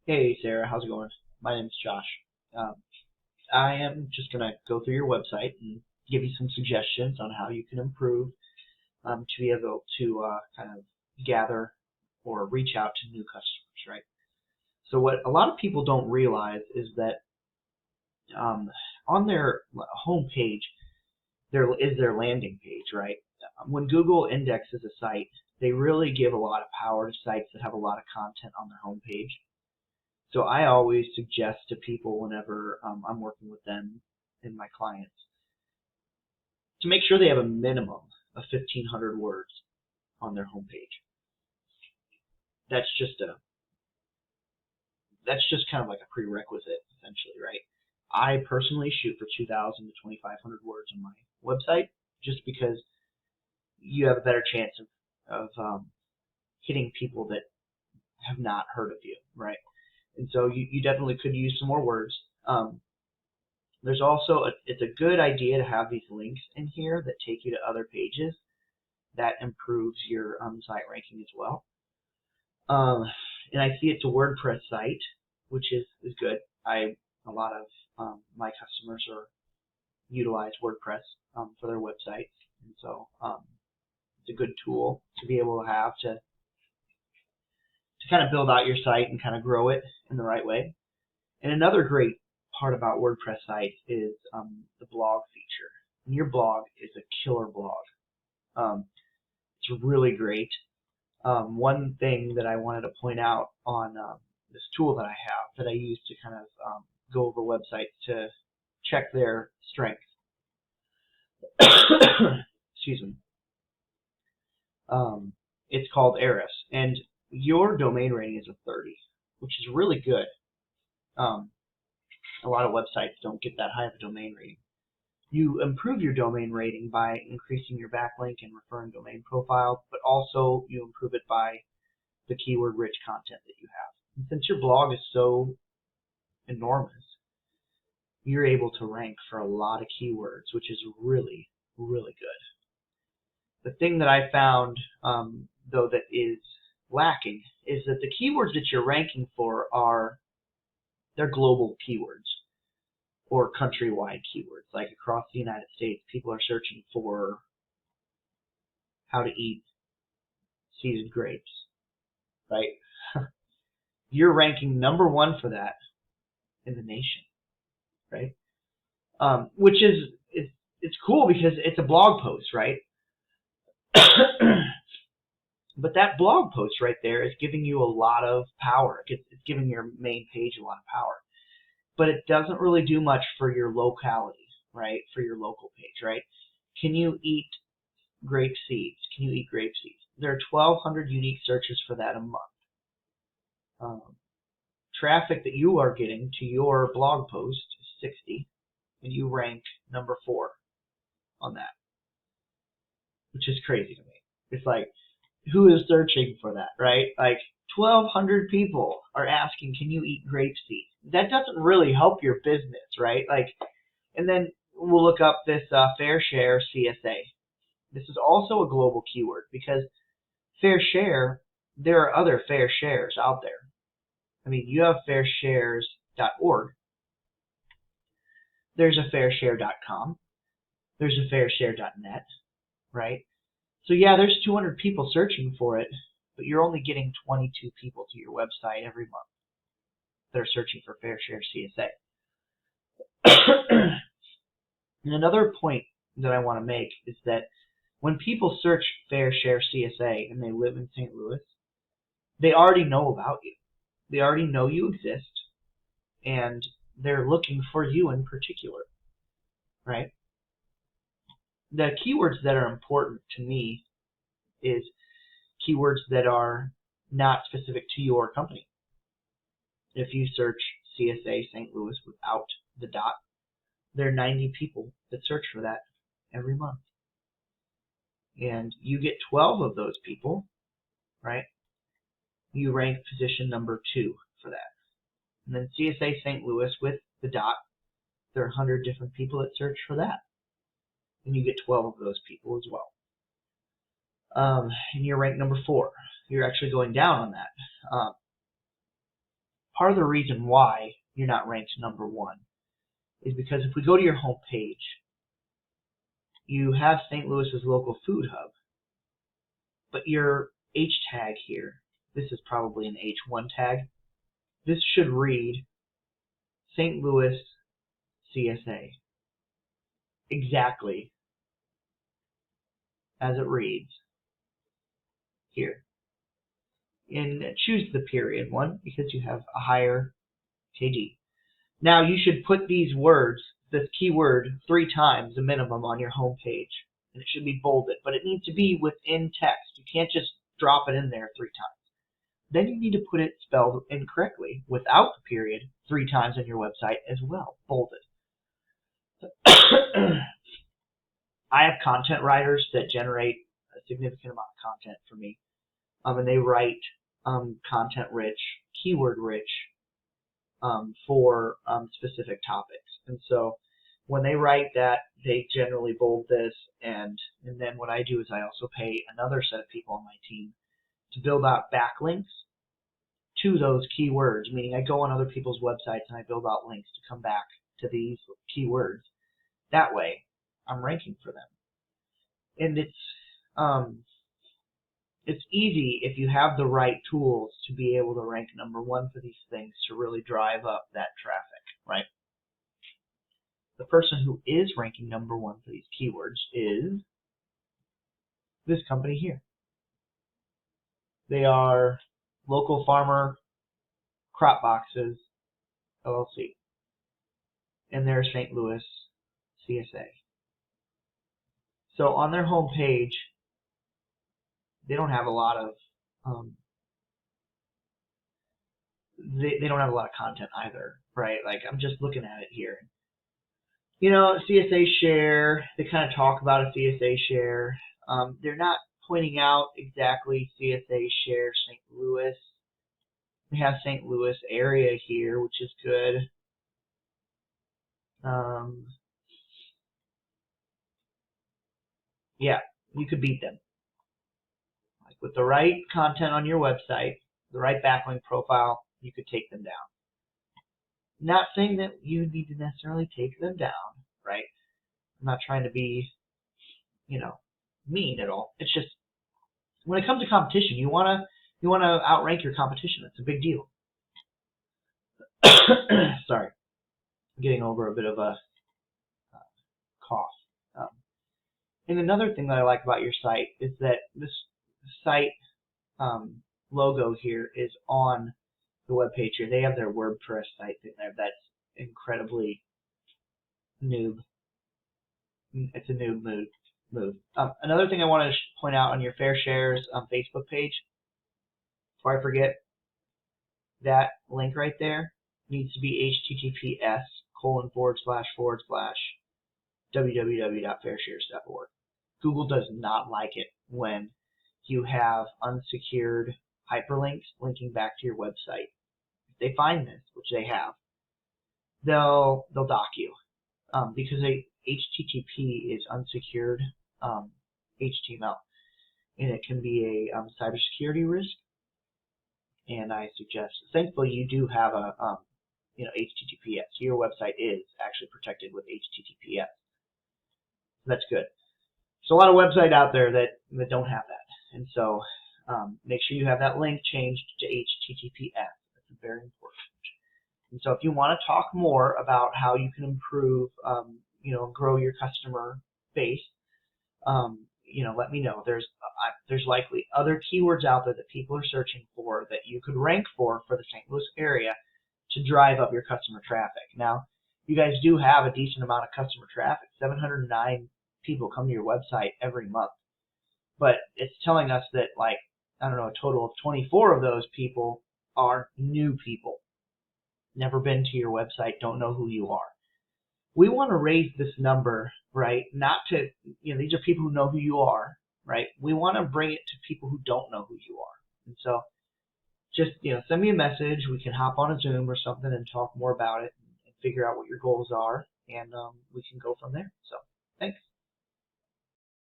Hey Sarah, how's it going? My name's Josh. Um, I am just gonna go through your website and give you some suggestions on how you can improve to be able to kind of gather or reach out to new customers, right? So what a lot of people don't realize is that um, on their home page there is their landing page, right? When Google indexes a site, they really give a lot of power to sites that have a lot of content on their home page. So I always suggest to people whenever I'm working with them and my clients to make sure they have a minimum of 1,500 words on their homepage. That's just a that's just kind of like a prerequisite, essentially, right? I personally shoot for 2,000 to 2,500 words on my website, just because you have a better chance of hitting people that have not heard of you, right? And so you definitely could use some more words. There's also it's a good idea to have these links in here that take you to other pages. That improves your site ranking as well. And I see it's a WordPress site, which is good. A lot of my customers utilize WordPress for their websites, and so it's a good tool to be able to have to kind of build out your site and kind of grow it in the right way. And another great part about WordPress sites is the blog feature. And your blog is a killer blog. It's really great. One thing that I wanted to point out on this tool that I have that I use to kind of go over websites to check their strengths. Excuse me. It's called Eris, and your domain rating is a 30, which is really good. A lot of websites don't get that high of a domain rating. You improve your domain rating by increasing your backlink and referring domain profile, but also you improve it by the keyword rich content that you have. And since your blog is so enormous, you're able to rank for a lot of keywords, which is really, really good. The thing that I found, though, that is lacking is that the keywords that you're ranking for they're global keywords or countrywide keywords. Like across the United States, people are searching for how to eat seasoned grapes, right? You're ranking number one for that in the nation, right? Which is it's cool because it's a blog post, right? But that blog post right there is giving you a lot of power. It's giving your main page a lot of power. But it doesn't really do much for your locality, right? For your local page, right? Can you eat grape seeds? Can you eat grape seeds? There are 1,200 unique searches for that a month. Traffic that you are getting to your blog post is 60, and you rank number 4 on that, which is crazy to me. It's like, who is searching for that, right? Like 1,200 people are asking, can you eat grape seeds? That doesn't really help your business, right? Like, and then we'll look up this FairShare CSA. This is also a global keyword because FairShare, there are other FairShares out there. I mean, you have FairShares.org. There's a FairShare.com. There's a FairShare.net, right? So yeah, there's 200 people searching for it, but you're only getting 22 people to your website every month that are searching for FairShare CSA. And another point that I want to make is that when people search FairShare CSA and they live in St. Louis, they already know about you. They already know you exist, and they're looking for you in particular, right? The keywords that are important to me is keywords that are not specific to your company. If you search CSA St. Louis without the dot, there are 90 people that search for that every month. And you get 12 of those people, right? You rank position number 2 for that. And then CSA St. Louis with the dot, there are 100 different people that search for that. And you get 12 of those people as well. And you're ranked number 4. You're actually going down on that. part of the reason why you're not ranked number one is because if we go to your home page, you have St. Louis's local food hub, but your H tag here, this is probably an H1 tag, this should read St. Louis CSA exactly as it reads here. And choose the period one because you have a higher KD. Now you should put these words, this keyword, 3 times a minimum on your home page, and it should be bolded, but it needs to be within text. You can't just drop it in there 3 times. Then you need to put it spelled incorrectly without the period 3 times on your website as well, bolded. I have content writers that generate a significant amount of content for me, and they write content-rich, keyword-rich for specific topics. And so when they write that, they generally bold this, and then what I do is I also pay another set of people on my team to build out backlinks to those keywords, meaning I go on other people's websites and I build out links to come back to these keywords. That way, I'm ranking for them. And it's easy if you have the right tools to be able to rank number one for these things to really drive up that traffic, right? The person who is ranking number one for these keywords is this company here. They are Local Farmer Crop Boxes LLC, and they're St. Louis CSA. So on their home page, they don't have a lot of they don't have a lot of content either, right? Like I'm just looking at it here. You know, CSA share, they kind of talk about a CSA share. They're not pointing out exactly CSA share St. Louis. We have St. Louis area here, which is good. Yeah, you could beat them. Like with the right content on your website, the right backlink profile, you could take them down. Not saying that you need to necessarily take them down, right? I'm not trying to be, mean at all. It's just when it comes to competition, you wanna outrank your competition. That's a big deal. Sorry, I'm getting over a bit of a cough. And another thing that I like about your site is that this site logo here is on the web page here. They have their WordPress site in there. That's incredibly noob. It's a noob move. Another thing I want to point out on your FairShares Facebook page, before I forget, that link right there needs to be https://www.fairshares.org. Google does not like it when you have unsecured hyperlinks linking back to your website. If they find this, which they have, they'll dock you because HTTP is unsecured HTML, and it can be a cybersecurity risk. And I suggest, thankfully, you do have a HTTPS. Your website is actually protected with HTTPS. That's good. There's a lot of websites out there that don't have that, and so make sure you have that link changed to HTTPS. That's very important. And so if you want to talk more about how you can improve, grow your customer base, let me know. There's likely other keywords out there that people are searching for that you could rank for the St. Louis area to drive up your customer traffic. Now, you guys do have a decent amount of customer traffic. 709 people come to your website every month. But it's telling us that, a total of 24 of those people are new people. Never been to your website, don't know who you are. We want to raise this number, right? Not to, these are people who know who you are, right? We want to bring it to people who don't know who you are. And so just, send me a message. We can hop on a Zoom or something and talk more about it and figure out what your goals are, and we can go from there. So thanks.